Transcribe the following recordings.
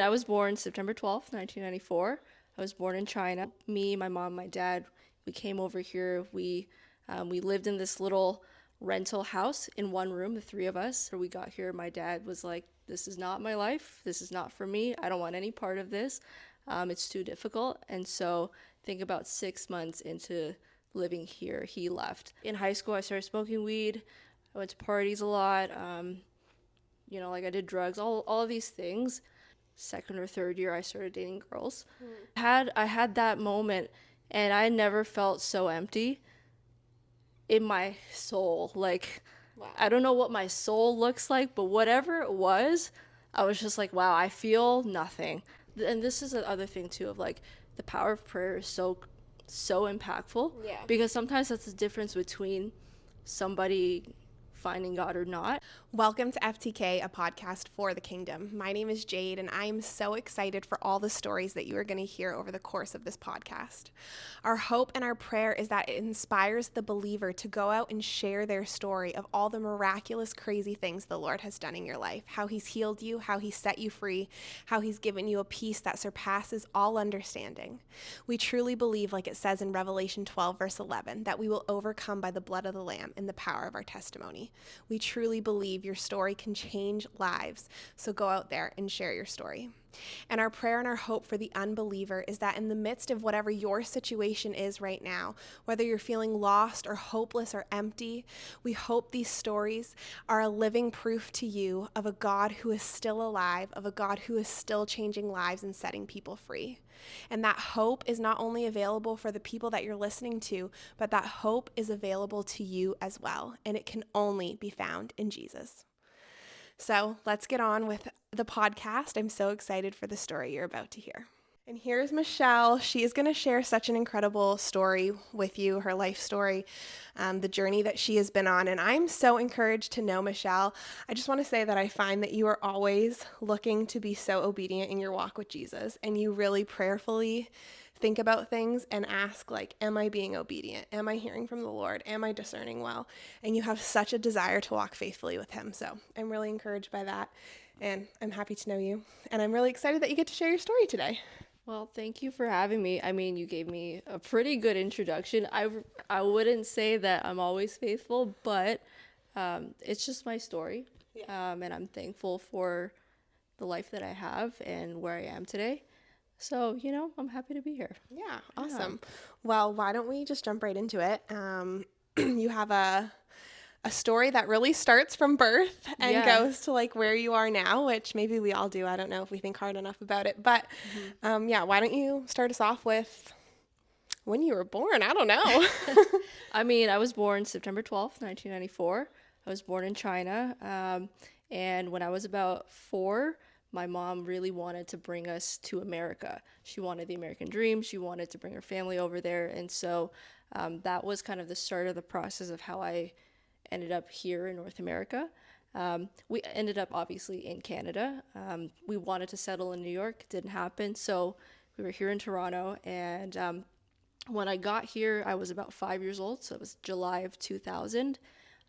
I was born September 12th, 1994. I was born in China. Me, my mom, my dad, we came over here. We lived in this little rental house in one room, the three of us. We got here. My dad was like, "This is not my life. This is not for me. I don't want any part of this. It's too difficult." And so, I think about 6 months into living here, he left. In high school, I started smoking weed. I went to parties a lot. Like I did drugs, all of these things. Second or third year, I started dating girls. I had that moment, and I never felt so empty in my soul. Like, Wow. I don't know what my soul looks like, but whatever it was, I was just like, wow, I feel nothing. And this is the other thing too of like the power of prayer is so impactful, Yeah. because sometimes that's the difference between somebody finding God or not. Welcome to FTK, a podcast for the kingdom. My name is Jade, and I am so excited for all the stories that you are going to hear over the course of this podcast. Our hope and our prayer is that it inspires the believer to go out and share their story of all the miraculous, crazy things the Lord has done in your life, how he's healed you, how he set you free, how he's given you a peace that surpasses all understanding. We truly believe, like it says in Revelation 12, verse 11, that we will overcome by the blood of the Lamb and the power of our testimony. We truly believe your story can change lives, so go out there and share your story. And our prayer and our hope for the unbeliever is that in the midst of whatever your situation is right now, whether you're feeling lost or hopeless or empty, we hope these stories are a living proof to you of a God who is still alive, of a God who is still changing lives and setting people free. And that hope is not only available for the people that you're listening to, but that hope is available to you as well. And it can only be found in Jesus. So let's get on with the podcast. I'm so excited for the story you're about to hear. And here's Michelle. She is going to share such an incredible story with you, her life story, the journey that she has been on. And I'm so encouraged to know Michelle. I just want to say that I find that you are always looking to be so obedient in your walk with Jesus, and you really prayerfully think about things and ask, like, am I being obedient? Am I hearing from the Lord? Am I discerning well? And you have such a desire to walk faithfully with him. So I'm really encouraged by that, and I'm happy to know you. And I'm really excited that you get to share your story today. Well, thank you for having me. I mean, you gave me a pretty good introduction. I wouldn't say that I'm always faithful, but it's just my story. Yeah. And I'm thankful for the life that I have and where I am today. So, I'm happy to be here. Yeah, awesome. Well, why don't we just jump right into it? You have a story that really starts from birth and Yeah. goes to like where you are now, which maybe we all do. I don't know if we think hard enough about it, but yeah, why don't you start us off with when you were born? I don't know. I mean, I was born September 12th, 1994. I was born in China. And when I was about 4, my mom really wanted to bring us to America. She wanted the American dream. She wanted to bring her family over there. And so that was kind of the start of the process of how I ended up here in North America. We ended up obviously in Canada. We wanted to settle in New York, didn't happen. So we were here in Toronto, and when I got here, I was about 5 years old, so it was July of 2000.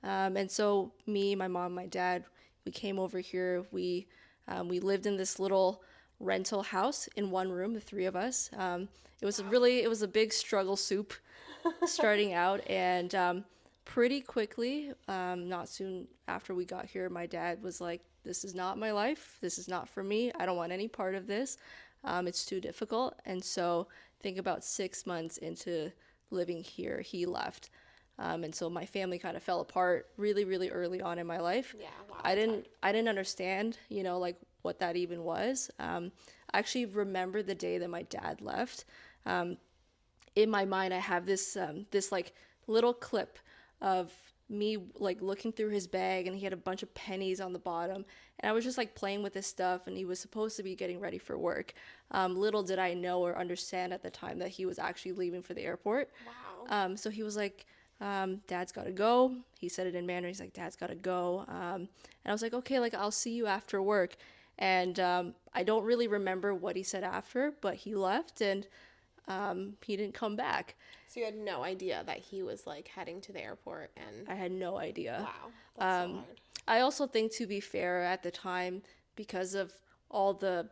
And so me, my mom, my dad, we came over here. We lived in this little rental house in one room, the three of us. It was a big struggle soup starting out, and pretty quickly, not soon after we got here, my dad was like, "This is not my life. This is not for me. I don't want any part of this. It's too difficult." And so, I think about 6 months into living here, he left. And so my family kind of fell apart really, really early on in my life. Yeah, wow, I that's didn't, I didn't understand, like what that even was. I actually remember the day that my dad left. In my mind, I have this like little clip of me like looking through his bag, and he had a bunch of pennies on the bottom, and I was just like playing with his stuff, and he was supposed to be getting ready for work. Little did I know or understand at the time that he was actually leaving for the airport. Wow. So he was like, "Dad's gotta go." He said it in Mandarin. He's like, "Dad's gotta go." And I was like, "Okay, like I'll see you after work." And I don't really remember what he said after, but he left, and he didn't come back. So you had no idea that he was like heading to the airport and I had no idea. wow, that's so hard. I also think, to be fair, at the time, because of all the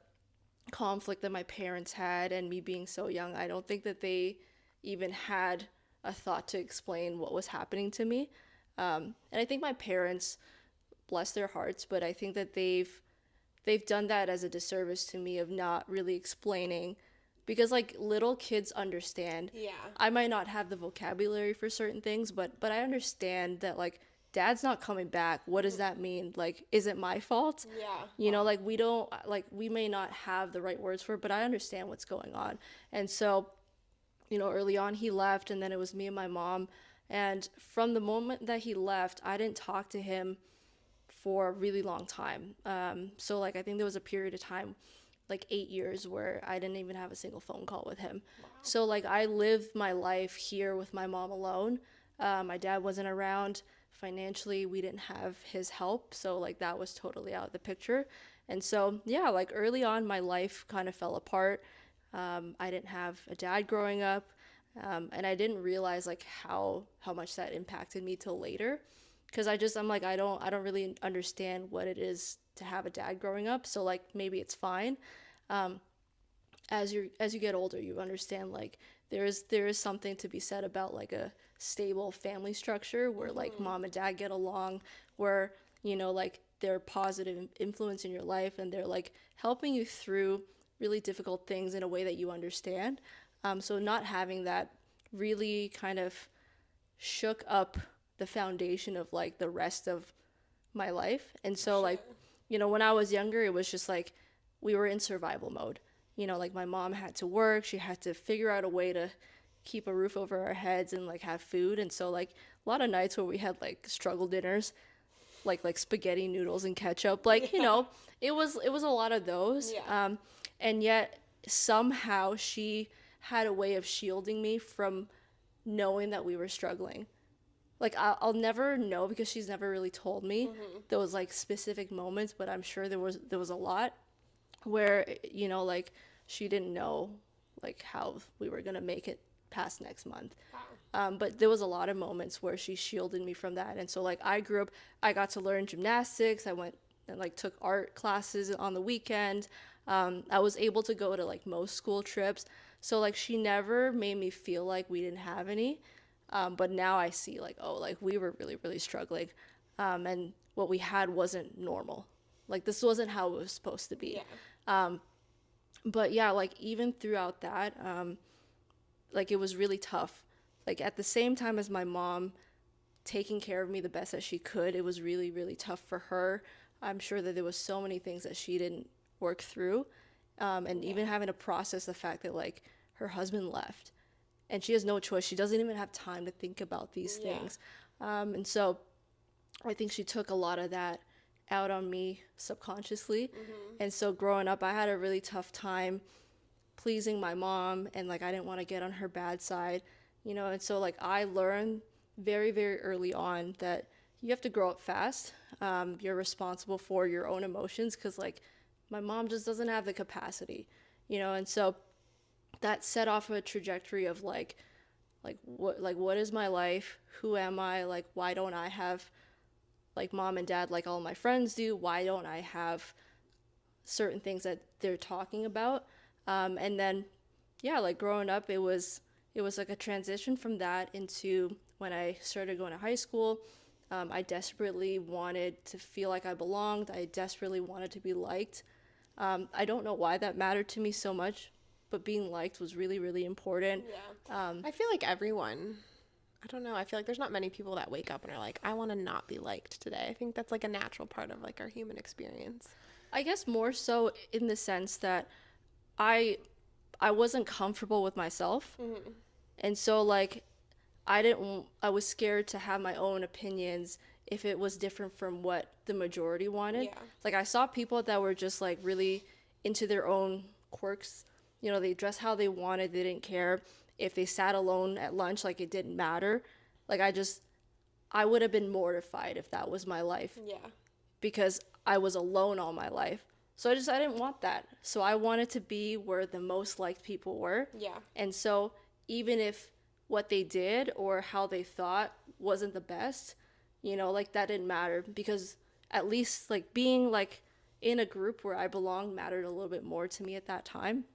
conflict that my parents had, and me being so young, I don't think that they even had a thought to explain what was happening to me. And I think my parents, bless their hearts, but I think that they've done that as a disservice to me of not really explaining, because like little kids understand. Yeah. I might not have the vocabulary for certain things, but I understand that like dad's not coming back. What does that mean? Like, is it my fault? Yeah. You know, like we don't, like we may not have the right words for it, but I understand what's going on. And so, you know, early on he left, and then it was me and my mom. And from the moment that he left, I didn't talk to him for a really long time. So like I think there was a period of time, like 8 years, where I didn't even have a single phone call with him. So like I lived my life here with my mom alone. My dad wasn't around. Financially, we didn't have his help, so like that was totally out of the picture. And so yeah, like early on, my life kind of fell apart. I didn't have a dad growing up, and I didn't realize like how much that impacted me till later, because I'm like I don't really understand what it is to have a dad growing up. So like maybe it's fine. As you get older, you understand like there is something to be said about like a stable family structure where like mom and dad get along, where like they're positive influence in your life, and they're like helping you through really difficult things in a way that you understand. So not having that really kind of shook up the foundation of like the rest of my life. And so like, when I was younger, it was just like we were in survival mode. Like my mom had to work, she had to figure out a way to keep a roof over our heads and like have food. And so like a lot of nights where we had like struggle dinners, like spaghetti noodles and ketchup, like it was a lot of those. Yeah. And yet somehow she had a way of shielding me from knowing that we were struggling. Like I'll never know, because she's never really told me those like specific moments, but I'm sure there was a lot where like she didn't know like how we were gonna make it past next month. But there was a lot of moments where she shielded me from that. And so like I got to learn gymnastics. I went and like took art classes on the weekend. I was able to go to like most school trips. So like she never made me feel like we didn't have any. But now I see like, oh, like we were really, really struggling. And what we had wasn't normal. Like this wasn't how it was supposed to be. Yeah. But yeah, like even throughout that, like it was really tough. Like at the same time as my mom taking care of me the best that she could, it was really, really tough for her. I'm sure that there was so many things that she didn't work through. And even having to process the fact that like her husband left and she has no choice. She doesn't even have time to think about these things. And so I think she took a lot of that out on me subconsciously. And so growing up, I had a really tough time pleasing my mom, and like I didn't want to get on her bad side, and so like I learned very, very early on that you have to grow up fast. You're responsible for your own emotions, because like my mom just doesn't have the capacity, and so that set off a trajectory of like what is my life, who am I, like why don't I have like mom and dad like all my friends do, why don't I have certain things that they're talking about. And then yeah, like growing up, it was like a transition from that into when I started going to high school. I desperately wanted to feel like I belonged. I desperately wanted to be liked. I don't know why that mattered to me so much, but being liked was really, really important. Yeah. I feel like everyone, I don't know, I feel like there's not many people that wake up and are like, I want to not be liked today. I think that's like a natural part of like our human experience. I guess more so in the sense that I I wasn't comfortable with myself. And so like I was scared to have my own opinions if it was different from what the majority wanted. Yeah. Like I saw people that were just like really into their own quirks. They dressed how they wanted, they didn't care if they sat alone at lunch, like it didn't matter. Like I would have been mortified if that was my life, Yeah. because I was alone all my life. So I didn't want that. So I wanted to be where the most liked people were. Yeah. And so even if what they did or how they thought wasn't the best, like that didn't matter, because at least like being like in a group where I belonged mattered a little bit more to me at that time.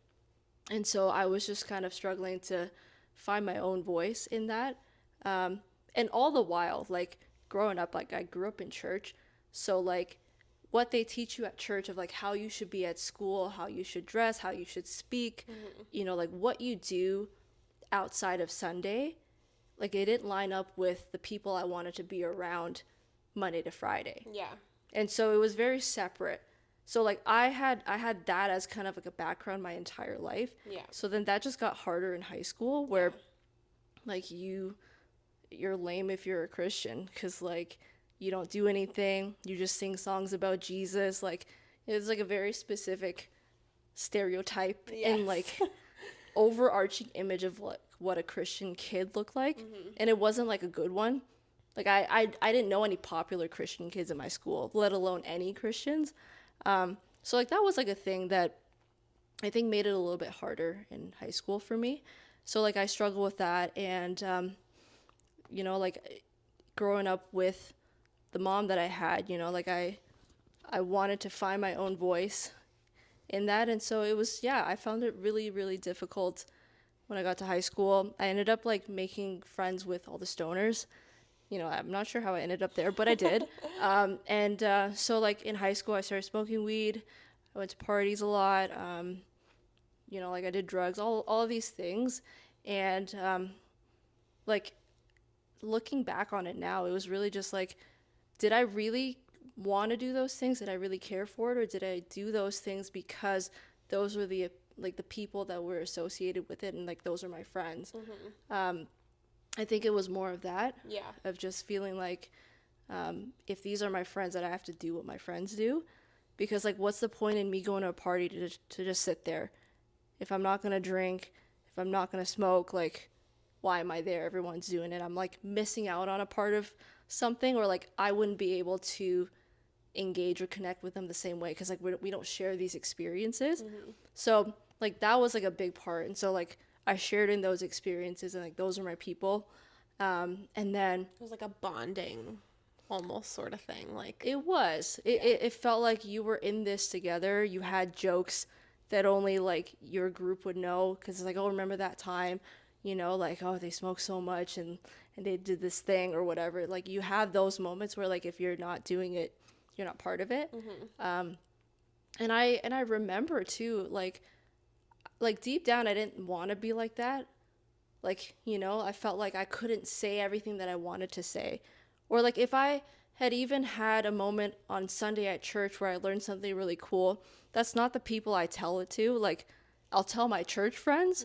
And so I was just kind of struggling to find my own voice in that. And all the while, like growing up, like I grew up in church. So, like, what they teach you at church of like how you should be at school, how you should dress, how you should speak, like what you do outside of Sunday, like it didn't line up with the people I wanted to be around Monday to Friday. Yeah. And so it was very separate. So like I had that as kind of like a background my entire life. Yeah. So then that just got harder in high school where like you're lame if you're a Christian cuz like you don't do anything, you just sing songs about Jesus, like it's like a very specific stereotype and like overarching image of what a Christian kid looked like. And it wasn't like a good one. Like I didn't know any popular Christian kids in my school, let alone any Christians. So like that was like a thing that I think made it a little bit harder in high school for me. So like I struggle with that, and like growing up with the mom that I had, like I wanted to find my own voice in that, and so it was, I found it really really difficult when I got to high school. I ended up like making friends with all the stoners. I'm not sure how I ended up there, but I did. So like in high school, I started smoking weed. I went to parties a lot. Like I did drugs, all of these things. And like looking back on it now, it was really just like, did I really want to do those things? Did I really care for it? Or did I do those things because those were the people that were associated with it, and like those are my friends. I think it was more of that. Yeah. Of just feeling like, if these are my friends, that I have to do what my friends do, because like what's the point in me going to a party to just sit there if I'm not gonna drink, if I'm not gonna smoke? Like, why am I there? Everyone's doing it. I'm like missing out on a part of something, or like I wouldn't be able to engage or connect with them the same way because like we don't share these experiences. So like that was like a big part, and so like I shared in those experiences, and like those are my people. And then It was like a bonding almost sort of thing. Like it felt like you were in this together. You had jokes that only like your group would know, because it's like, oh, remember that time, like, oh, they smoked so much and they did this thing or whatever. Like you have those moments where like if you're not doing it, you're not part of it. And I remember too, like deep down I didn't want to be like that. Like, I felt like I couldn't say everything that I wanted to say. Or like if I had even had a moment on Sunday at church where I learned something really cool, that's not the people I tell it to. Like I'll tell my church friends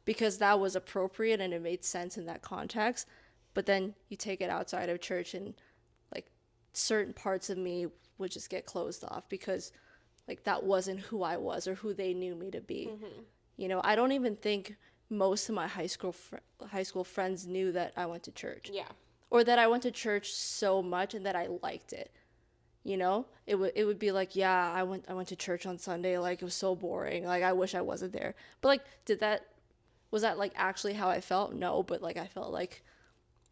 because that was appropriate and it made sense in that context. But then you take it outside of church, and like certain parts of me would just get closed off because like that wasn't who I was or who they knew me to be. I don't even think most of my high school friends knew that I went to church. Yeah. Or that I went to church so much and that I liked it. It would be like, yeah, I went to church on Sunday, like it was so boring. Like I wish I wasn't there. But like was that like actually how I felt? No, but like I felt like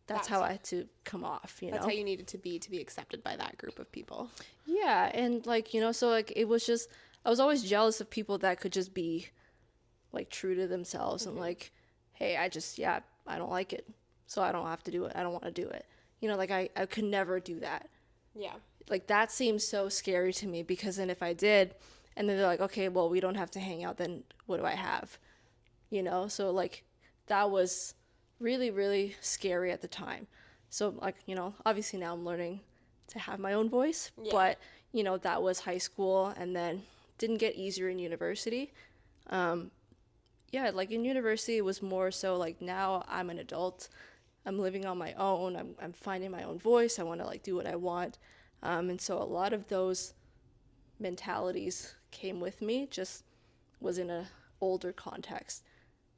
that's how I had to come off, That's how you needed to be accepted by that group of people. Yeah, and like, so like it was just, I was always jealous of people that could just be like true to themselves and like, hey, I don't like it, so I don't have to do it. I don't want to do it. Like I could never do that. Yeah. Like that seems so scary to me, because then if I did, and then they're like, okay, well, we don't have to hang out, then what do I have? So like that was really, really scary at the time. So like, obviously now I'm learning to have my own voice, but that was high school, and then didn't get easier in university. Like in university it was more so like, now I'm an adult, I'm living on my own, I'm finding my own voice, I want to like do what I want. And so a lot of those mentalities came with me, just was in a older context.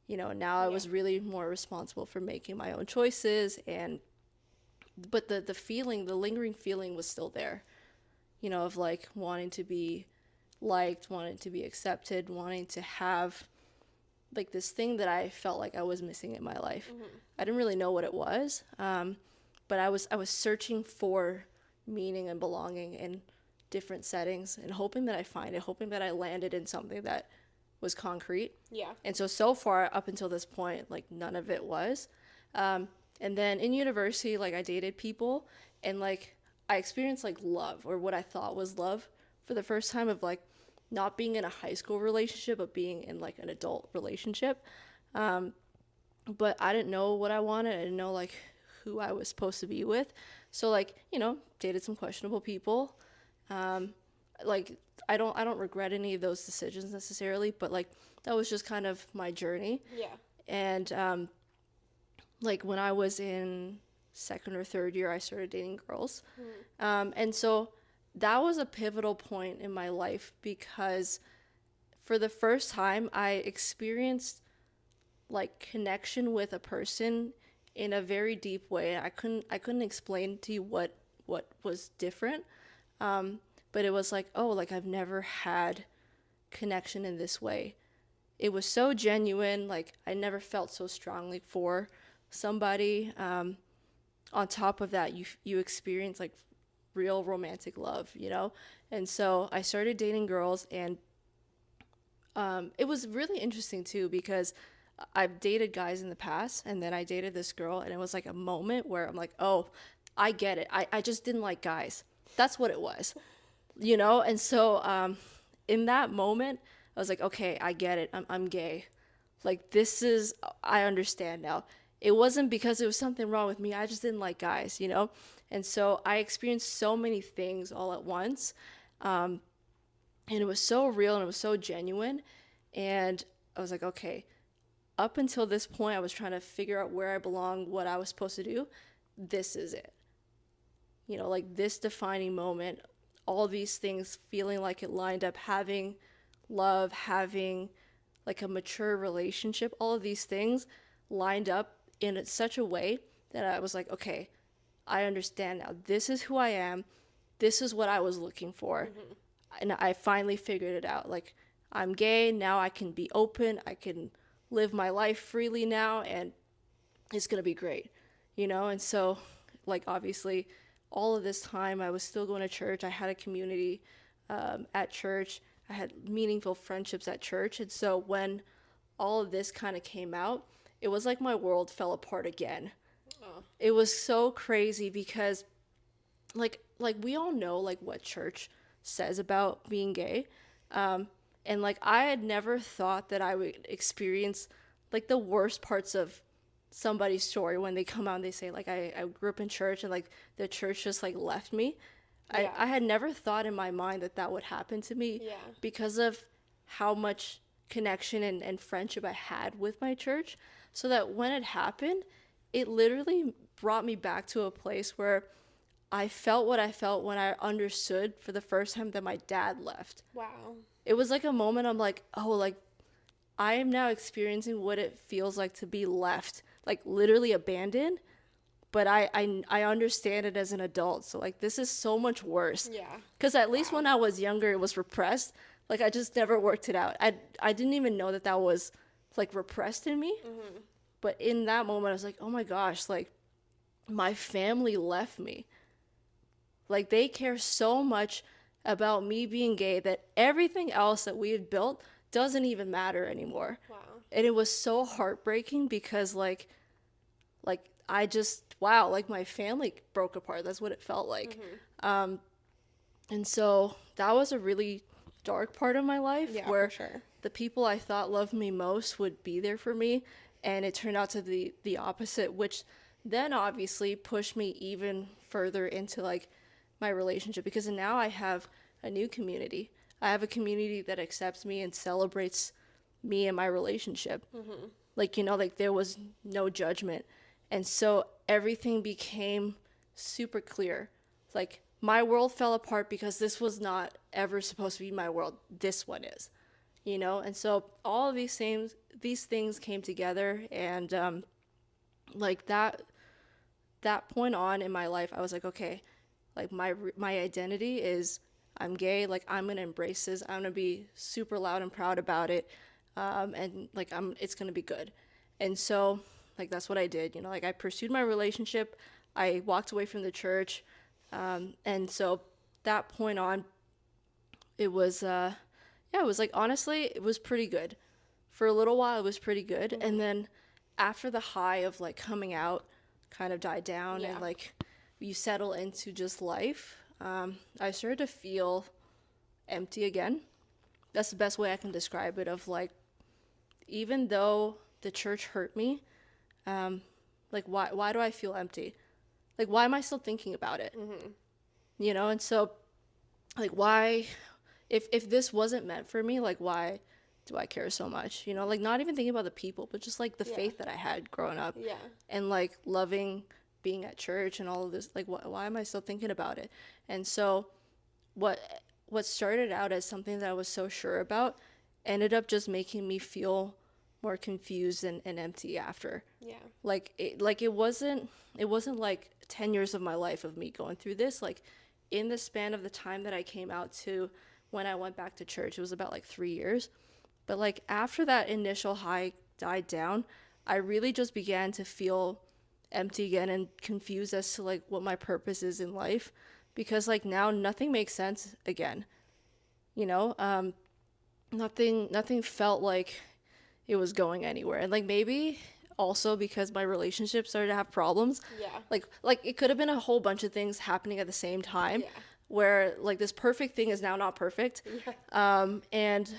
Now I was really more responsible for making my own choices, but the lingering feeling was still there, of like wanting to be liked, wanting to be accepted, wanting to have like this thing that I felt like I was missing in my life. I didn't really know what it was, but I was searching for meaning and belonging in different settings and hoping that I find it, hoping that I landed in something that was concrete. Yeah. And so far up until this point, like none of it was. And then in university, like I dated people and like I experienced like love, or what I thought was love, for the first time, of like not being in a high school relationship, but being in like an adult relationship. But I didn't know what I wanted. I didn't know like who I was supposed to be with. So like, dated some questionable people. Um, like I don't regret any of those decisions necessarily, but like that was just kind of my journey. Yeah. And like when I was in second or third year, I started dating girls. And so that was a pivotal point in my life, because for the first time I experienced like connection with a person in a very deep way. I couldn't explain to you what was different. But it was like, oh, like I've never had connection in this way. It was so genuine. Like I never felt so strongly for somebody. On top of that, you experience like real romantic love. And so I started dating girls, and it was really interesting too, because I've dated guys in the past, and then I dated this girl, and it was like a moment where I'm like, oh, I get it. I just didn't like guys. That's what it was. And so in that moment, I was like, okay, I get it. I'm gay. Like, I understand now. It wasn't because there was something wrong with me. I just didn't like guys. And so I experienced so many things all at once. And it was so real and it was so genuine. And I was like, okay, up until this point, I was trying to figure out where I belong, what I was supposed to do. This is it. Like this defining moment, all these things feeling like it lined up, having love, having like a mature relationship, all of these things lined up in such a way that I was like, okay, I understand now. This is who I am. This is what I was looking for. And I finally figured it out. Like, I'm gay. Now I can be open. I can live my life freely now, and it's going to be great. And so, like, obviously, all of this time I was still going to church. I had a community at church. I had meaningful friendships at church. And so when all of this kind of came out, it was like my world fell apart again. Oh. It was so crazy because like we all know like what church says about being gay. And like I had never thought that I would experience like the worst parts of somebody's story when they come out and they say like I grew up in church and like the church just like left me. Yeah. I had never thought in my mind that that would happen to me Yeah. because of how much connection and friendship I had with my church. So that when it happened, it literally brought me back to a place where I felt what I felt when I understood for the first time that my dad left. Wow. It was like a moment I'm like, oh, like I am now experiencing what it feels like to be left, like literally abandoned. But I understand it as an adult. So like this is so much worse. Yeah. Because at least Wow. when I was younger, it was repressed. Like I just never worked it out. I didn't even know that that was like repressed in me. But in that moment, I was like, oh my gosh, like my family left me. Like they care so much about me being gay that everything else that we had built doesn't even matter anymore. Wow. And it was so heartbreaking because like I just wow, like my family broke apart. That's what it felt like. And so that was a really dark part of my life Yeah, where for sure. the people I thought loved me most would be there for me, and it turned out to the opposite, which then obviously pushed me even further into like my relationship, because now I have a new community. I have a community that accepts me and celebrates me and my relationship. Like, like there was no judgment. And so everything became super clear. Like my world fell apart because this was not ever supposed to be my world. This one is. And so all of these things came together, and like that point on in my life, I was like, okay, like my identity is I'm gay. Like I'm gonna embrace this. I'm gonna be super loud and proud about it, and like it's gonna be good. And so like that's what I did. Like I pursued my relationship. I walked away from the church, and so that point on, It was yeah, it was like, honestly, it was pretty good. For a little while it was pretty good, and then after the high of like coming out kind of died down and Yeah. like you settle into just life, I started to feel empty again. That's the best way I can describe it. Of like, even though the church hurt me, like why do I feel empty? Like, why am I still thinking about it? You know, and so like, why, if this wasn't meant for me, like, why do I care so much? You know, like, not even thinking about the people, but just like the Yeah. faith that I had growing up, Yeah. and like loving being at church and all of this. Like, why am I still thinking about it? And so what what started out as something that I was so sure about ended up just making me feel more confused and empty after. Yeah. Like it wasn't like 10 years of my life of me going through this. Like, in the span of the time that I came out to when I went back to church, it was about like 3 years. But like, after that initial high died down, I really just began to feel empty again and confused as to like what my purpose is in life, because like now nothing makes sense again. You know, nothing felt like it was going anywhere. And like, maybe also because my relationship started to have problems. Yeah. Like it could have been a whole bunch of things happening at the same time, Yeah. where like this perfect thing is now not perfect. And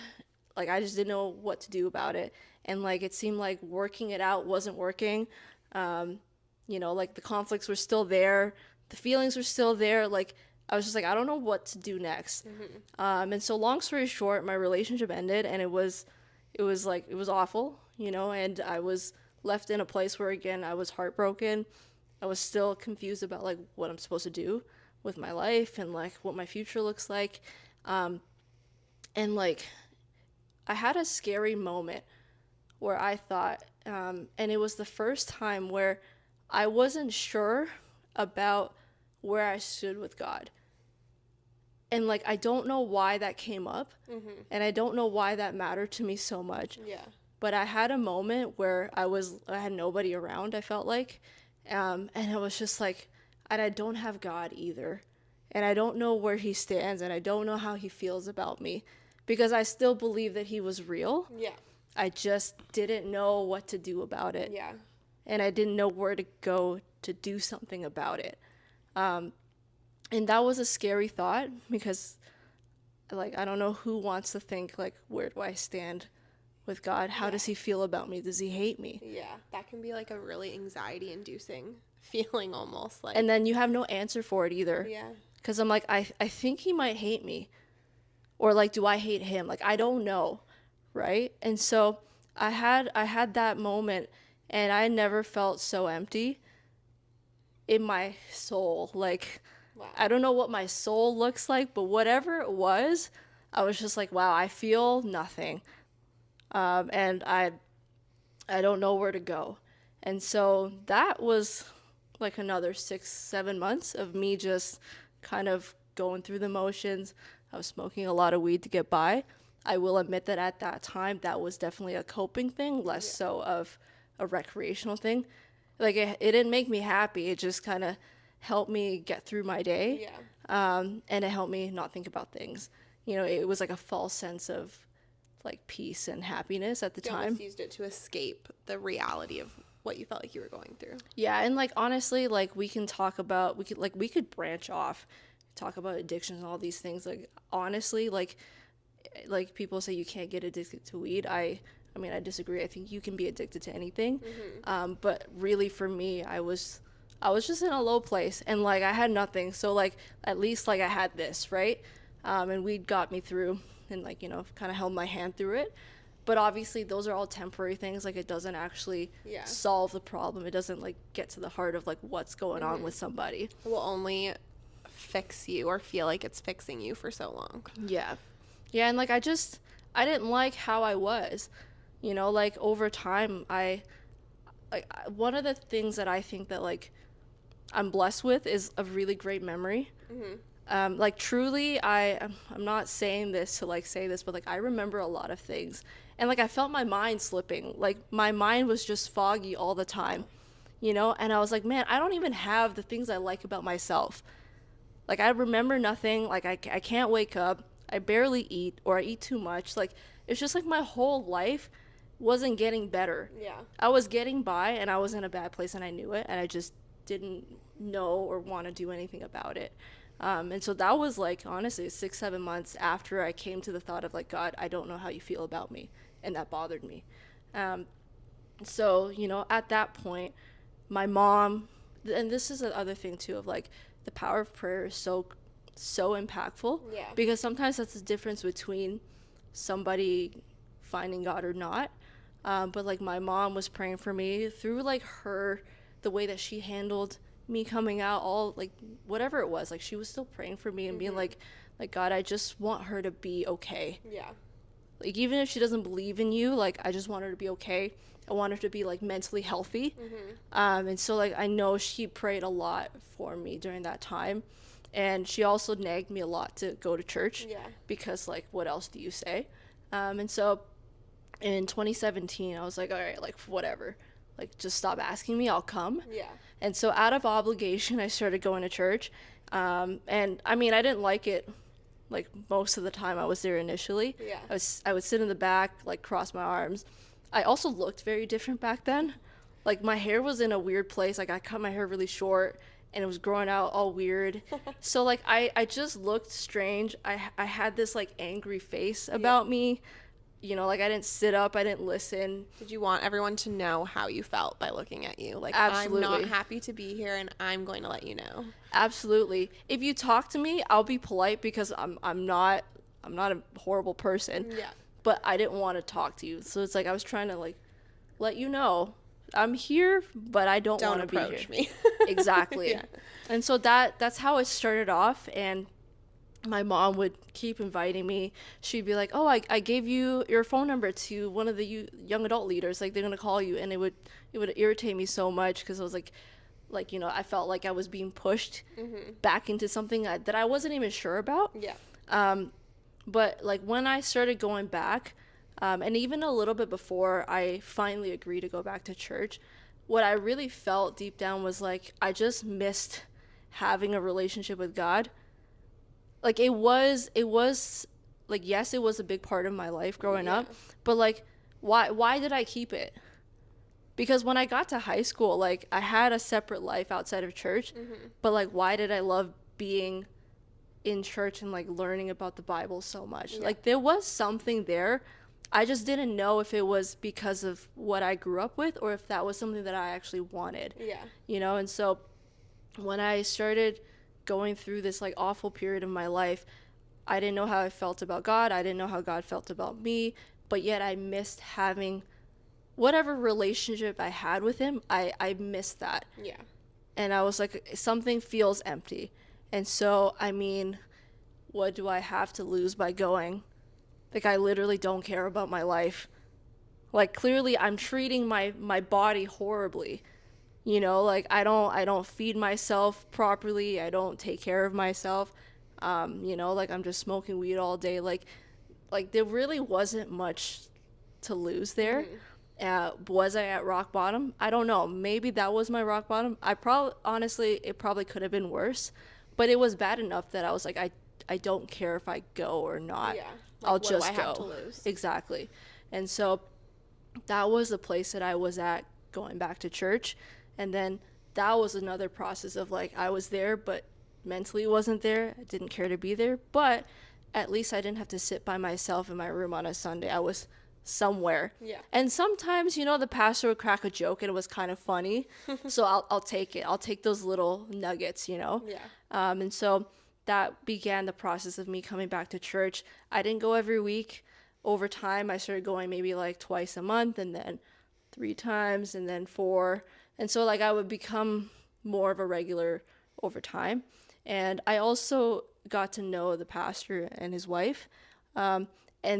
like, I just didn't know what to do about it. And like, it seemed like working it out wasn't working. You know, like, the conflicts were still there, the feelings were still there. Like, I was just like, I don't know what to do next. And so, long story short, my relationship ended, and it was awful, you know. And I was left in a place where, again, I was heartbroken. I was still confused about like what I'm supposed to do with my life and like what my future looks like. And like, I had a scary moment where I thought, and it was the first time where I wasn't sure about where I stood with God. And like, I don't know why that came up, and I don't know why that mattered to me so much. Yeah. But I had a moment where I had nobody around, I felt like, and I was just like, and I don't have God either, and I don't know where he stands, and I don't know how he feels about me, because I still believe that he was real. Yeah. I just didn't know what to do about it, Yeah. and I didn't know where to go to do something about it. And that was a scary thought, because like, I don't know who wants to think like, where do I stand with God? How does he feel about me? Does he hate me? Yeah. That can be like a really anxiety inducing feeling almost like. And then you have no answer for it either. Yeah. Because I'm like, I think he might hate me. Or like, do I hate him? Like, I don't know. Right? And so I had that moment, and I never felt so empty in my soul. Like, Wow. I don't know what my soul looks like, but whatever it was, I was just like, wow, I feel nothing. And I don't know where to go. And so that was like another 6, 7 months of me just kind of going through the motions. I was smoking a lot of weed to get by. I will admit that at that time, that was definitely a coping thing, less so of a recreational thing. Like, it didn't make me happy. It just kind of helped me get through my day. Yeah. And it helped me not think about things. You know, it was like a false sense of like peace and happiness at the You time. almost used it to escape the reality of what you felt like you were going through. Yeah, and like, honestly, like, we could branch off, talk about addictions and all these things. Like, honestly, like people say you can't get addicted to weed. I mean, I disagree. I think you can be addicted to anything. But really, for me, I was just in a low place, and like, I had nothing. So like, at least like, I had this, right? And weed got me through, and like, you know, kind of held my hand through it. But obviously, those are all temporary things. Like, it doesn't actually Yeah. solve the problem. It doesn't like get to the heart of like what's going on with somebody. It will only fix you or feel like it's fixing you for so long. Yeah. Yeah, and like, I didn't like how I was. You know, like, over time, one of the things that I think that like I'm blessed with is a really great memory. Like, truly, I'm not saying this to like say this, but like, I remember a lot of things, and like, I felt my mind slipping. Like, my mind was just foggy all the time, you know. And I was like, man, I don't even have the things I like about myself. Like, I remember nothing. Like, I can't wake up. I barely eat, or I eat too much. Like, it's just like my whole life wasn't getting better. Yeah. I was getting by, and I was in a bad place, and I knew it, and I just didn't know or want to do anything about it. And so that was like, honestly, 6, 7 months after I came to the thought of like, God, I don't know how you feel about me. And that bothered me. Um, so, at that point, my mom, and this is the other thing too, of like, the power of prayer is so impactful. Yeah. Because sometimes that's the difference between somebody finding God or not. But like, my mom was praying for me through like the way that she handled me coming out, all like whatever it was, like she was still praying for me and being like, God, I just want her to be okay. Yeah. Like, even if she doesn't believe in you, like, I just want her to be okay. I want her to be like mentally healthy. And so like, I know she prayed a lot for me during that time, and she also nagged me a lot to go to church. Yeah. Because like, what else do you say? And so in 2017, I was like, all right, like, whatever, like, just stop asking me, I'll come. Yeah. And so out of obligation, I started going to church. And I mean, I didn't like it like most of the time I was there initially. Yeah. I would sit in the back, like, cross my arms. I also looked very different back then. Like, my hair was in a weird place. Like, I cut my hair really short, and it was growing out all weird. So like, I just looked strange. I had this like angry face about me. Like, I didn't sit up, I didn't listen. Did you want everyone to know how you felt by looking at you? Like, Absolutely. I'm not happy to be here, and I'm going to let you know. Absolutely. If you talk to me, I'll be polite, because I'm not a horrible person. Yeah. But I didn't want to talk to you. So it's like, I was trying to like let you know I'm here, but I don't want to be here. Don't approach me. Exactly. Yeah. And so that's how it started off. And my mom would keep inviting me. She'd be like, oh, I gave you your phone number to one of the young adult leaders. Like, they're going to call you. And it would irritate me so much, because I was like, I felt like I was being pushed back into something that I wasn't even sure about. Yeah. But like, when I started going back, and even a little bit before I finally agreed to go back to church, what I really felt deep down was like, I just missed having a relationship with God. Like, it was like, yes, it was a big part of my life growing up, but like, why did I keep it? Because when I got to high school, like, I had a separate life outside of church, but like, why did I love being in church and like learning about the Bible so much? Yeah. Like, there was something there. I just didn't know if it was because of what I grew up with, or if that was something that I actually wanted. Yeah. And so when I started going through this like awful period of my life, I didn't know how I felt about God. I didn't know how God felt about me, but yet I missed having whatever relationship I had with him. I missed that. Yeah. And I was like, something feels empty. And so, I mean, what do I have to lose by going? Like, I literally don't care about my life. Like, clearly I'm treating my body horribly. Like, I don't feed myself properly. I don't take care of myself. Like, I'm just smoking weed all day. Like there really wasn't much to lose there. Was I at rock bottom? I don't know. Maybe that was my rock bottom. Honestly, it probably could have been worse, but it was bad enough that I was like, I don't care if I go or not. Yeah. I'll Like, what do just I go. have to lose? Exactly. And so that was the place that I was at, going back to church. And then that was another process of like, I was there, but mentally wasn't there. I didn't care to be there, but at least I didn't have to sit by myself in my room on a Sunday. I was somewhere. Yeah. And sometimes, the pastor would crack a joke and it was kind of funny. So I'll take it. I'll take those little nuggets. Yeah. And so that began the process of me coming back to church. I didn't go every week. Over time, I started going maybe like twice a month, and then 3 times, and then 4. And so like, I would become more of a regular over time. And I also got to know the pastor and his wife. And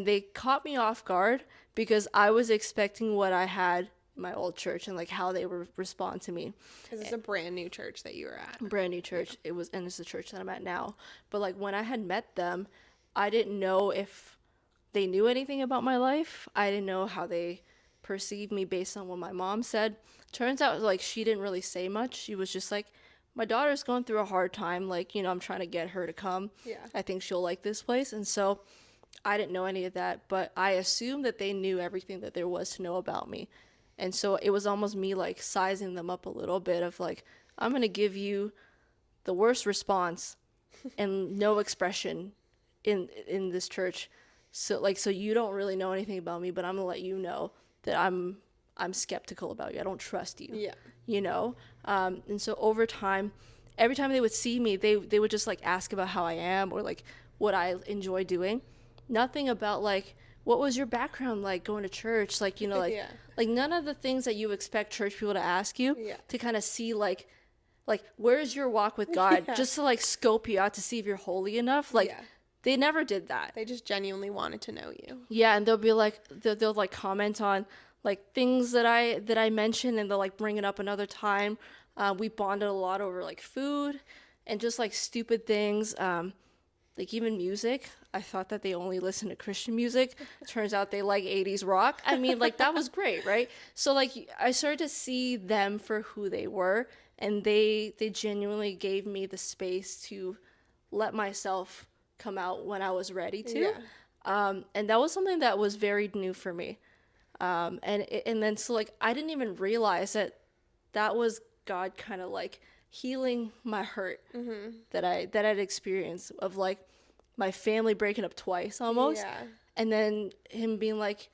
they caught me off guard, because I was expecting what I had in my old church and like how they would respond to me. Because it's a brand new church that you were at. Brand new church. Yeah. And it's the church that I'm at now. But like, when I had met them, I didn't know if they knew anything about my life. I didn't know how they perceived me based on what my mom said. Turns out like, she didn't really say much. She was just like, my daughter's going through a hard time. Like, I'm trying to get her to come. Yeah. I think she'll like this place. And so I didn't know any of that, but I assumed that they knew everything that there was to know about me. And so it was almost me like sizing them up a little bit of like, I'm going to give you the worst response and no expression in this church. So you don't really know anything about me, but I'm going to let you know that I'm skeptical about you. I don't trust you. Yeah. And so over time, every time they would see me, they would just like ask about how I am or like what I enjoy doing. Nothing about like, what was your background like going to church? Like, like, Yeah. like none of the things that you expect church people to ask you Yeah. to kind of see like where's your walk with God, Yeah. just to like scope you out to see if you're holy enough. Like, Yeah. they never did that. They just genuinely wanted to know you. Yeah, and they'll be like, they'll like comment on like things that I mentioned, and they'll like bring it up another time. We bonded a lot over like food and just like stupid things. Like even music. I thought that they only listen to Christian music. Turns out they like 80s rock. I mean, like that was great, right? So like I started to see them for who they were, and they genuinely gave me the space to let myself come out when I was ready to. Yeah. And that was something that was very new for me. And then so like I didn't even realize that was God kind of like healing my hurt that I'd experienced of like my family breaking up twice almost. Yeah. And then him being like,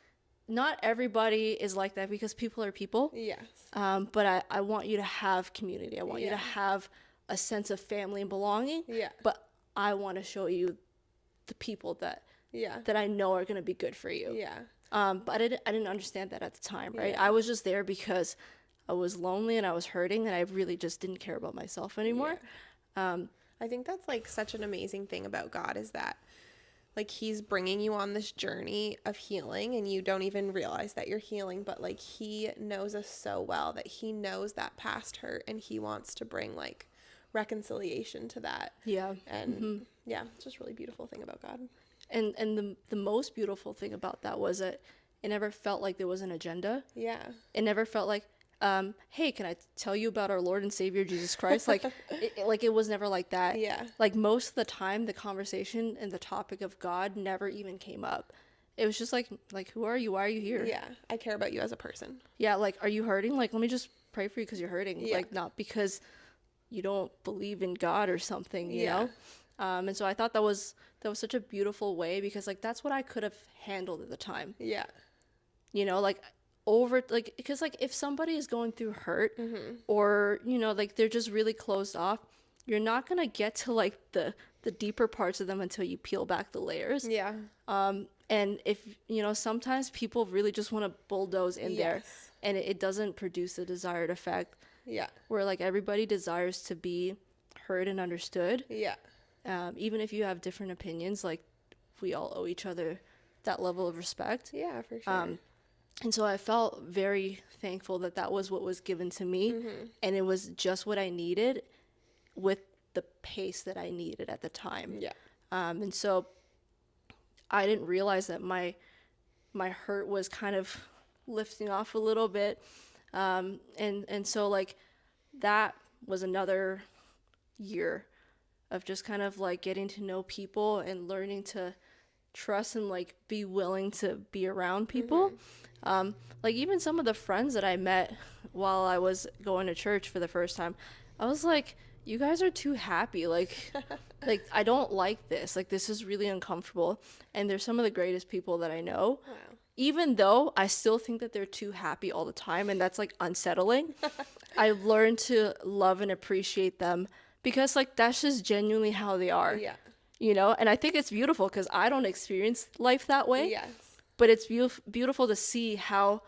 not everybody is like that because people are people. Yes. But I want you to have community. I want you to Yeah. have a sense of family and belonging. Yeah. But I want to show you the people that Yeah. I know are going to be good for you. Yeah. But I didn't understand that at the time, right? Yeah. I was just there because I was lonely and I was hurting, and I really just didn't care about myself anymore. I think that's like such an amazing thing about God is that like he's bringing you on this journey of healing and you don't even realize that you're healing, but like he knows us so well that he knows that past hurt and he wants to bring like reconciliation to that. Yeah. And yeah, it's just a really beautiful thing about God. And the most beautiful thing about that was that it never felt like there was an agenda. Yeah. It never felt like, hey, can I tell you about our Lord and Savior Jesus Christ? Like, it was never like that. Yeah. Like most of the time, the conversation and the topic of God never even came up. It was just like, who are you? Why are you here? Yeah. I care about you as a person. Yeah, like, are you hurting? Like, let me just pray for you because you're hurting. Yeah. Like, not because you don't believe in God or something, you Yeah. know? And so I thought that was such a beautiful way because, like, that's what I could have handled at the time. Yeah. Like, because, like, if somebody is going through hurt Mm-hmm. or, like, they're just really closed off, you're not going to get to, like, the deeper parts of them until you peel back the layers. Yeah. And if, sometimes people really just want to bulldoze in there, Yes. and it doesn't produce the desired effect Yeah. where, like, everybody desires to be heard and understood. Yeah. Even if you have different opinions, like, we all owe each other that level of respect. Yeah, for sure. And so I felt very thankful that that was what was given to me. Mm-hmm. And it was just what I needed with the pace that I needed at the time. Yeah. And so I didn't realize that my hurt was kind of lifting off a little bit. And so, like, that was another year of just kind of like getting to know people and learning to trust and like be willing to be around people. Like even some of the friends that I met while I was going to church for the first time, I was like, you guys are too happy. Like I don't like this. Like, this is really uncomfortable. And they're some of the greatest people that I know. Wow. Even though I still think that they're too happy all the time, and that's like unsettling. I've learned to love and appreciate them because, like, that's just genuinely how they are. Yeah. And I think it's beautiful because I don't experience life that way. Yes. But it's beautiful to see how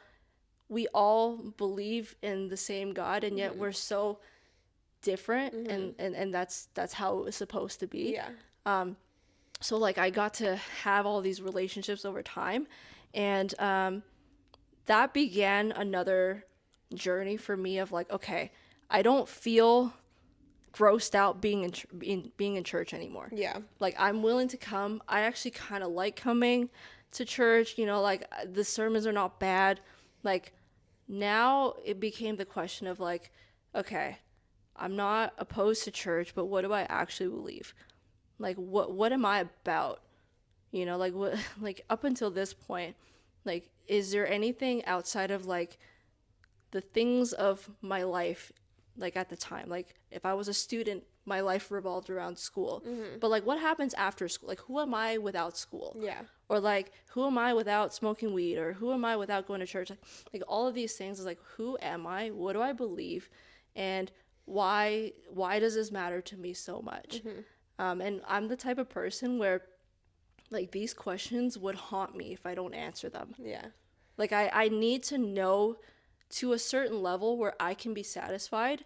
we all believe in the same God, and yet we're so different, and that's how it was supposed to be. Yeah. So like I got to have all these relationships over time, and that began another journey for me of like, okay, I don't feel grossed out being in church anymore. Yeah. Like, I'm willing to come. I actually kind of like coming to church, like the sermons are not bad. Like, now it became the question of like, okay, I'm not opposed to church, but what do I actually believe? Like, what am I about? You know, like what, like up until this point, like, is there anything outside of like the things of my life, like at the time, like if I was a student, my life revolved around school. But like, what happens after school? Like, who am I without school? Yeah. Or like, who am I without smoking weed? Or who am I without going to church? Like all of these things is like, who am I? What do I believe? And why does this matter to me so much? And I'm the type of person where like these questions would haunt me if I don't answer them. Yeah. Like I need to know to a certain level where I can be satisfied.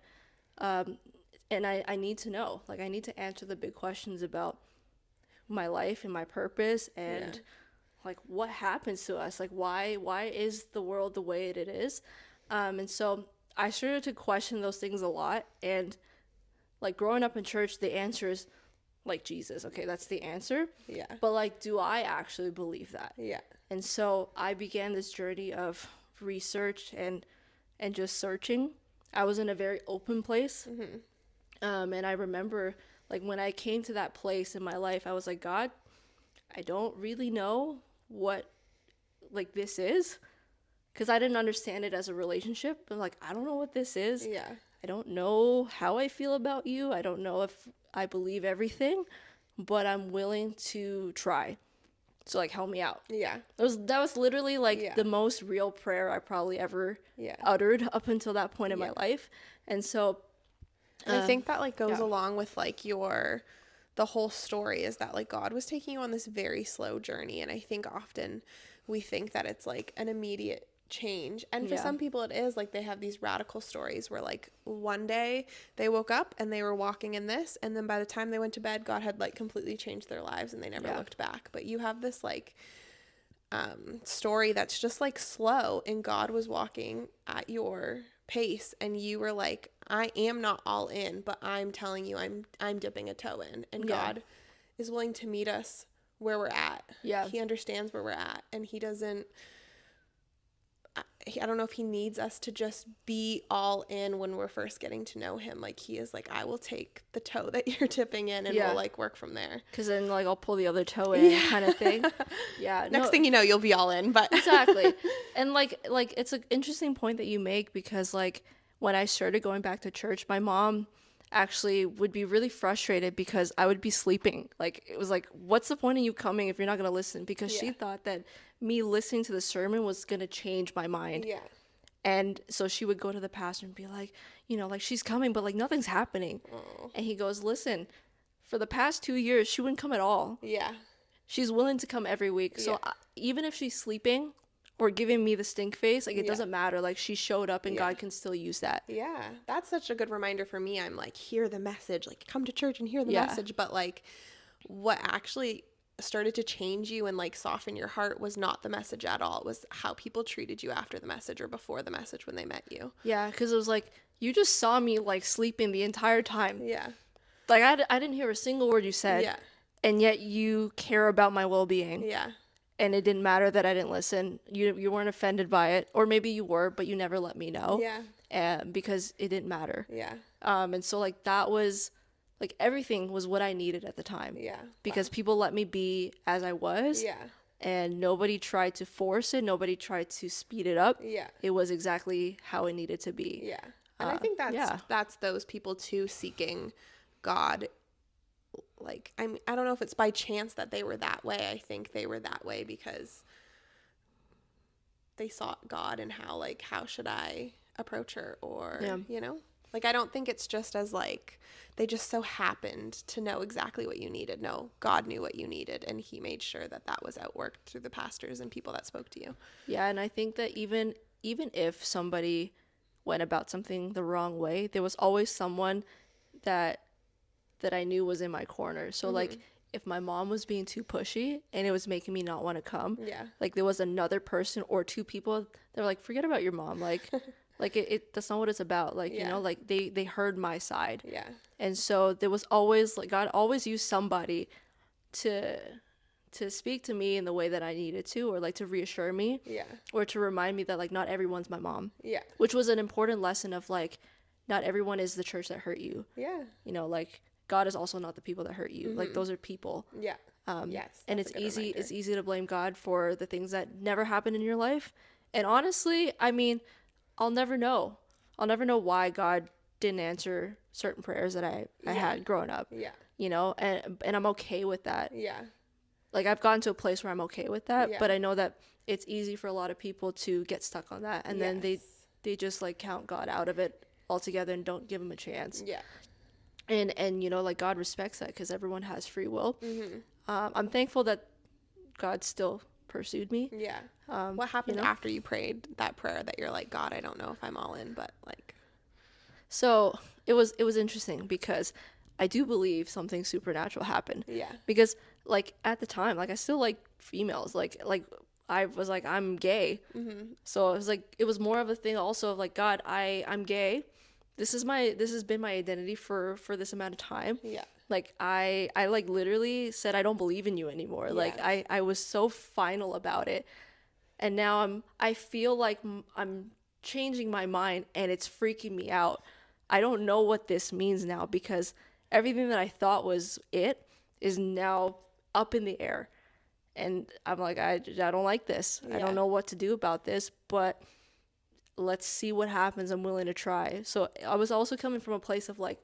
And I need to know. Like I need to answer the big questions about my life and my purpose and like what happens to us. Like why is the world the way it is? And so I started to question those things a lot. And like growing up in church, the answer is like Jesus. Okay, that's the answer. Yeah. But like, do I actually believe that? Yeah. And so I began this journey of research and just searching. I was in a very open place. And I remember like when I came to that place in my life, I was like, God, I don't really know what like this is, because I didn't understand it as a relationship. I'm like, I don't know what this is. Yeah. I don't know how I feel about you. I don't know if I believe everything, but I'm willing to try. So like, help me out. Yeah. That was literally like the most real prayer I probably ever uttered up until that point in my life. And so and I think that like goes along with like the whole story is that like God was taking you on this very slow journey. And I think often we think that it's like an immediate change. And for some people it is like they have these radical stories where like one day they woke up and they were walking in this, and then by the time they went to bed, God had like completely changed their lives and they never looked back. But you have this like story that's just like slow, and God was walking at your pace, and you were like, I am not all in, but I'm telling you, I'm dipping a toe in, and God is willing to meet us where we're at. He understands where we're at, and he doesn't, I don't know if he needs us to just be all in when we're first getting to know him. Like he is like, I will take the toe that you're tipping in and we'll like work from there. Because then like I'll pull the other toe in kind of thing. Next thing you know, you'll be all in. But exactly. And like it's an interesting point that you make, because like when I started going back to church, my mom actually would be really frustrated because I would be sleeping. Like it was like, what's the point of you coming if you're not going to listen? Because she thought that me listening to the sermon was going to change my mind. Yeah. And so she would go to the pastor and be like, you know, like she's coming, but like nothing's happening. And he goes, listen, for the past 2 years, she wouldn't come at all. Yeah. She's willing to come every week. So even if she's sleeping or giving me the stink face, like it doesn't matter. Like she showed up, and God can still use that. Yeah. That's such a good reminder for me. I'm like, hear the message, like come to church and hear the message. But like what actually started to change you and like soften your heart was not the message at all. It was how people treated you after the message or before the message when they met you. Yeah. Cause it was like, you just saw me like sleeping the entire time. Yeah. Like I didn't hear a single word you said. Yeah. And yet you care about my well-being. Yeah. And it didn't matter that I didn't listen. You weren't offended by it, or maybe you were, but you never let me know. Yeah. Because it didn't matter. Yeah. And so like that was like everything was what I needed at the time. Yeah. Because people let me be as I was. Yeah. And nobody tried to force it. Nobody tried to speed it up. Yeah. It was exactly how it needed to be. Yeah. And I think that's those people too seeking God. Like, I don't know if it's by chance that they were that way. I think they were that way because they sought God and how should I approach her, or, you know, like, I don't think it's just as like, they just so happened to know exactly what you needed. No, God knew what you needed, and he made sure that that was outworked through the pastors and people that spoke to you. Yeah. And I think that even if somebody went about something the wrong way, there was always someone that I knew was in my corner. So like if my mom was being too pushy and it was making me not want to come, like there was another person or two people that were like, forget about your mom. Like, like it that's not what it's about. Like, you know, like they heard my side. Yeah. And so there was always like, God always used somebody to speak to me in the way that I needed to, or like to reassure me, or to remind me that like not everyone's my mom. Yeah. Which was an important lesson of like, not everyone is the church that hurt you. Yeah. You know, like God is also not the people that hurt you. Like those are people. Yeah. Yes. And That's a good reminder. it's easy to blame God for the things that never happened in your life. And honestly, I mean, I'll never know. I'll never know why God didn't answer certain prayers that I had growing up. Yeah. You know, and I'm okay with that. Yeah. Like I've gotten to a place where I'm okay with that, Yeah. but I know that it's easy for a lot of people to get stuck on that, and then Yes. they just like count God out of it altogether and don't give him a chance. Yeah. And you know, like God respects that because everyone has free will. I'm thankful that God still pursued me. Yeah. What happened after you prayed that prayer that you're like, God, I don't know if I'm all in, but like. So it was interesting because I do believe something supernatural happened. Yeah. Because like at the time, like I still like females. Like I was like, I'm gay. So it was like, it was more of a thing also of like, God, I'm gay. This has been my identity for this amount of time. Yeah. Like I like literally said, I don't believe in you anymore. Yes. Like I was so final about it. And now I feel like I'm changing my mind and it's freaking me out. I don't know what this means now because everything that I thought was it is now up in the air. And I'm like, I don't like this. I don't know what to do about this, but let's see what happens. I'm willing to try. So I was also coming from a place of like,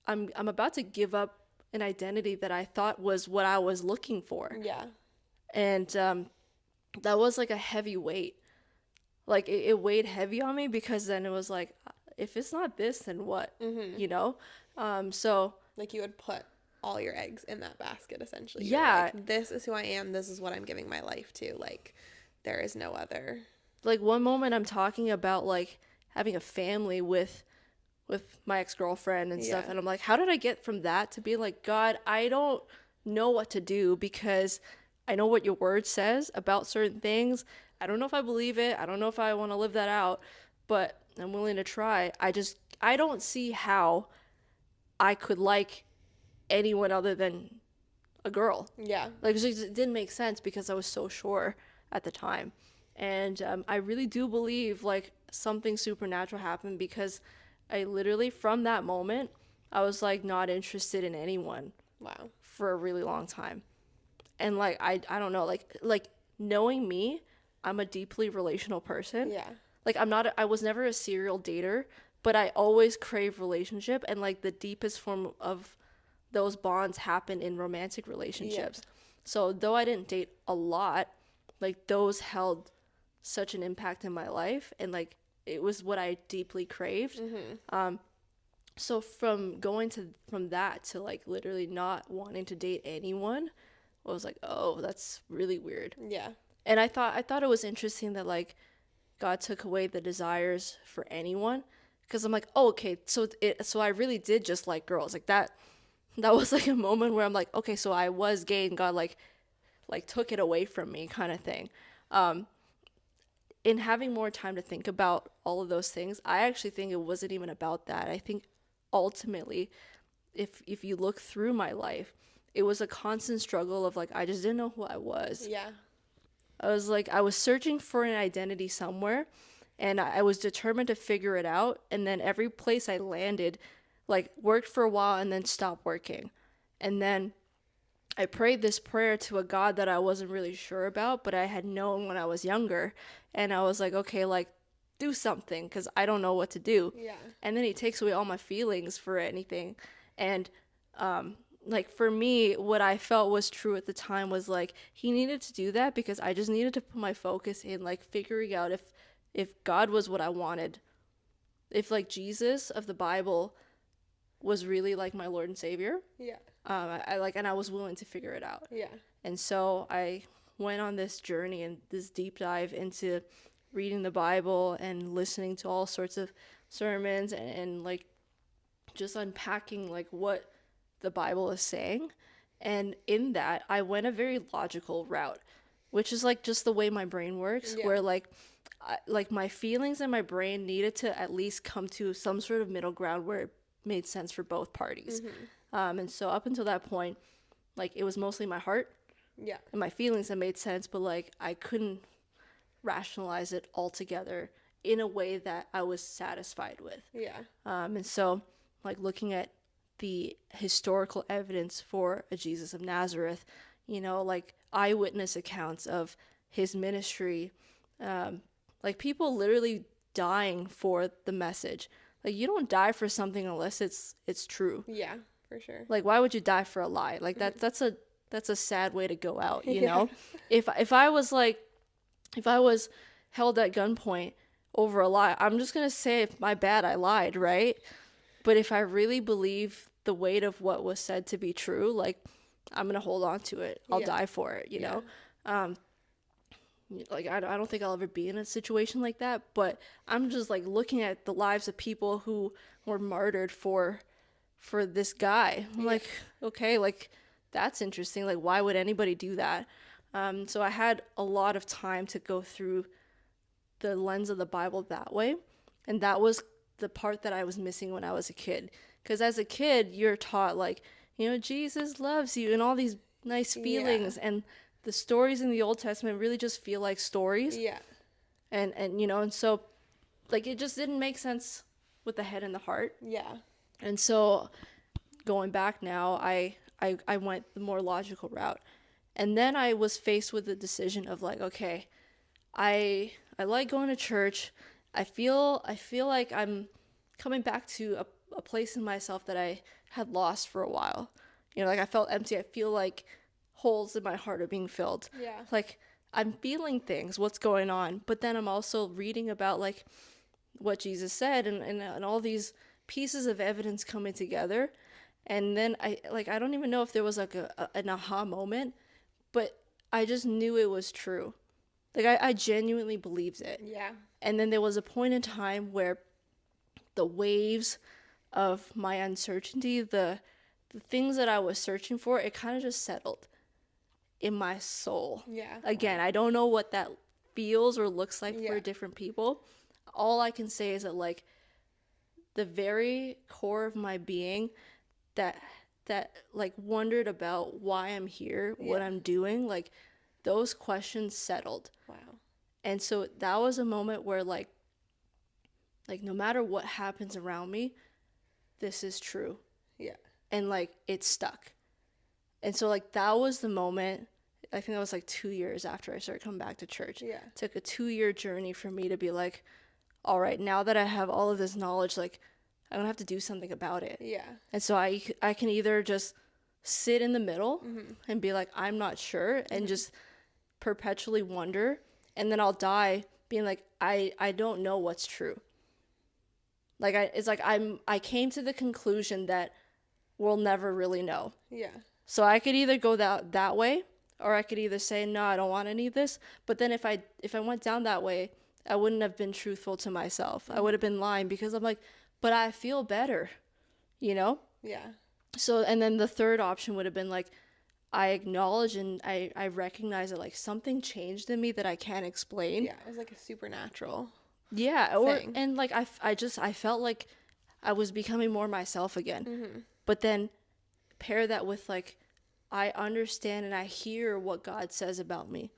I'm about to give up an identity that I thought was what I was looking for. Yeah. And that was like a heavy weight. Like it weighed heavy on me because then it was like, if it's not this, then what? You know? So like you would put all your eggs in that basket essentially. Yeah. Like, this is who I am. This is what I'm giving my life to. Like there is no other. Like one moment I'm talking about like having a family with my ex-girlfriend and stuff, and I'm like, how did I get from that to be like, God, I don't know what to do because I know what your word says about certain things. I don't know if I believe it. I don't know if I want to live that out, but I'm willing to try. I don't see how I could like anyone other than a girl. Yeah. Like it didn't make sense because I was so sure at the time. And I really do believe like something supernatural happened because I literally from that moment I was like not interested in anyone. Wow. For a really long time. And like I don't know, like knowing me, I'm a deeply relational person. Yeah. Like I was never a serial dater, but I always crave relationship, and like the deepest form of those bonds happen in romantic relationships. So though I didn't date a lot, like those held such an impact in my life, and like it was what I deeply craved. So from that to like literally not wanting to date anyone, I was like, oh, that's really weird. Yeah. And I thought it was interesting that like God took away the desires for anyone, because I'm like, oh, okay, so I really did just like girls. Like that was like a moment where I'm like, okay, so I was gay and God like took it away from me kind of thing. In having more time to think about all of those things, I actually think it wasn't even about that. I think ultimately, if you look through my life, it was a constant struggle of like, I just didn't know who I was. Yeah. I was searching for an identity somewhere, and I was determined to figure it out. And then every place I landed, like worked for a while and then stopped working. And then I prayed this prayer to a God that I wasn't really sure about, but I had known when I was younger. And I was like, okay, like do something because I don't know what to do. Yeah. And then he takes away all my feelings for anything. And like for me, what I felt was true at the time was like he needed to do that because I just needed to put my focus in like figuring out if God was what I wanted, if like Jesus of the Bible was really like my Lord and Savior. Yeah. And I was willing to figure it out. Yeah. And so I went on this journey and this deep dive into reading the Bible and listening to all sorts of sermons and like just unpacking like what the Bible is saying. And in that, I went a very logical route, which is like just the way my brain works, where like my feelings and my brain needed to at least come to some sort of middle ground where it made sense for both parties. And so up until that point, like it was mostly my heart Yeah. and my feelings that made sense, but like I couldn't rationalize it altogether in a way that I was satisfied with. Yeah. And so, like, looking at the historical evidence for a Jesus of Nazareth, like eyewitness accounts of his ministry, like people literally dying for the message. Like, you don't die for something unless it's true. Yeah, for sure. Like, why would you die for a lie? Like, that's a sad way to go out, you Yeah. know? If I was held at gunpoint over a lie, I'm just gonna say, my bad, I lied, right? But if I really believe the weight of what was said to be true, like, I'm gonna hold on to it. I'll Yeah. die for it, you know? Like, I don't think I'll ever be in a situation like that, but I'm just like looking at the lives of people who were martyred for this guy. I'm like, okay, like, that's interesting. Like, why would anybody do that? So I had a lot of time to go through the lens of the Bible that way. And that was the part that I was missing when I was a kid. Because as a kid, you're taught, like, Jesus loves you and all these nice feelings. Yeah. And the stories in the Old Testament really just feel like stories. Yeah. And so, like, it just didn't make sense with the head and the heart. Yeah. And so, going back now, I went the more logical route. And then I was faced with the decision of, like, okay, I like going to church. I feel like I'm coming back to a place in myself that I had lost for a while. Like, I felt empty. I feel like holes in my heart are being filled. Yeah. Like, I'm feeling things, what's going on. But then I'm also reading about, like, what Jesus said and all these pieces of evidence coming together. And then I don't even know if there was like an aha moment, but I just knew it was true. Like, I genuinely believed it. Yeah. And then there was a point in time where the waves of my uncertainty, the things that I was searching for, it kind of just settled in my soul. Yeah. Again, I don't know what that feels or looks like Yeah. for different people. All I can say is that, like, the very core of my being that like wondered about why I'm here, what Yeah. I'm doing, like, those questions settled. Wow. And so that was a moment where, like no matter what happens around me, this is true. Yeah. And, like, it stuck. And so, like, that was the moment. I think that was like 2 years after I started coming back to church. Yeah. It took a 2-year journey for me to be like, all right, now that I have all of this knowledge, like, I'm gonna have to do something about it. Yeah. And so I can either just sit in the middle and be like, I'm not sure, and just perpetually wonder, and then I'll die being like, I don't know what's true. Like, I came to the conclusion that we'll never really know. Yeah. So I could either go that way, or I could either say, no, I don't want any of this. But then if I went down that way, I wouldn't have been truthful to myself. I would have been lying, because I'm like, but I feel better, Yeah. So, and then the third option would have been like, I acknowledge and I recognize that, like, something changed in me that I can't explain. Yeah. It was like a supernatural. Yeah. Or, thing. and like, I felt like I was becoming more myself again. But then pair that with, like, I understand and I hear what God says about me.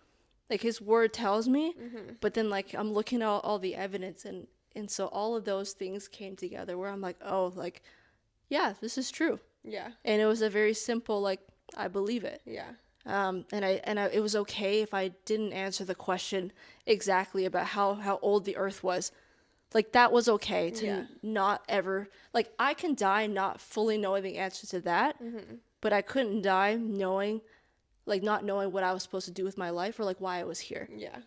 Like, his word tells me, but then, like, I'm looking at all the evidence, and so all of those things came together where I'm like, oh, like, yeah, this is true. Yeah. And it was a very simple, like, I believe it. Yeah. It was okay if I didn't answer the question exactly about how old the earth was. Like, that was okay to not ever, like, I can die not fully knowing the answer to that, but I couldn't die knowing, like, not knowing what I was supposed to do with my life, or, like, why I was here. Yeah.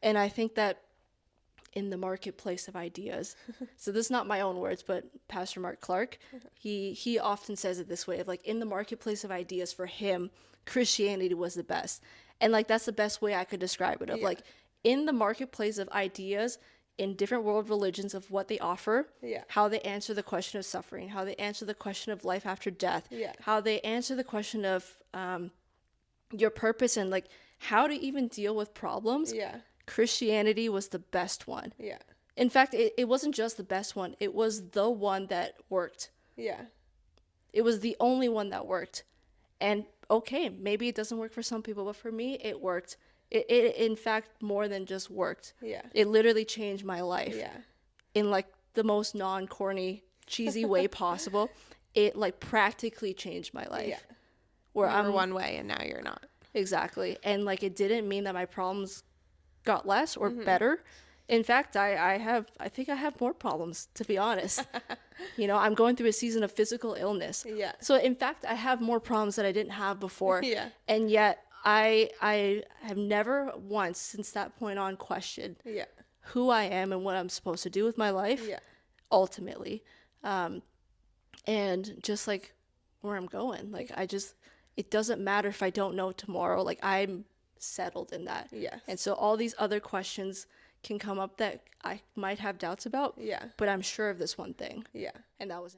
And I think that in the marketplace of ideas, so this is not my own words, but Pastor Mark Clark, he often says it this way, of, like, in the marketplace of ideas, for him, Christianity was the best. And, like, that's the best way I could describe it, of like, in the marketplace of ideas in different world religions, of what they offer, how they answer the question of suffering, how they answer the question of life after death, how they answer the question of your purpose, and, like, how to even deal with problems. Christianity was the best one. Yeah. In fact, it wasn't just the best one. It was the one that worked. Yeah. It was the only one that worked. And okay, maybe it doesn't work for some people, but for me, it worked. It in fact more than just worked. Yeah. It literally changed my life Yeah. in like the most non-corny, cheesy way possible. It like practically changed my life. Yeah. Where You were I'm one way and now you're not. exactly. And like it didn't mean that my problems got less or better. In fact, I think I have more problems, to be honest. You know, I'm going through a season of physical illness. Yeah. So in fact, I have more problems that I didn't have before. Yeah. And yet I have never once since that point on questioned Yeah. who I am and what I'm supposed to do with my life Yeah. ultimately. And just like where I'm going. Like it doesn't matter if I don't know tomorrow. Like I'm settled in that. Yes. And so all these other questions can come up that I might have doubts about. Yeah. But I'm sure of this one thing. Yeah. And that was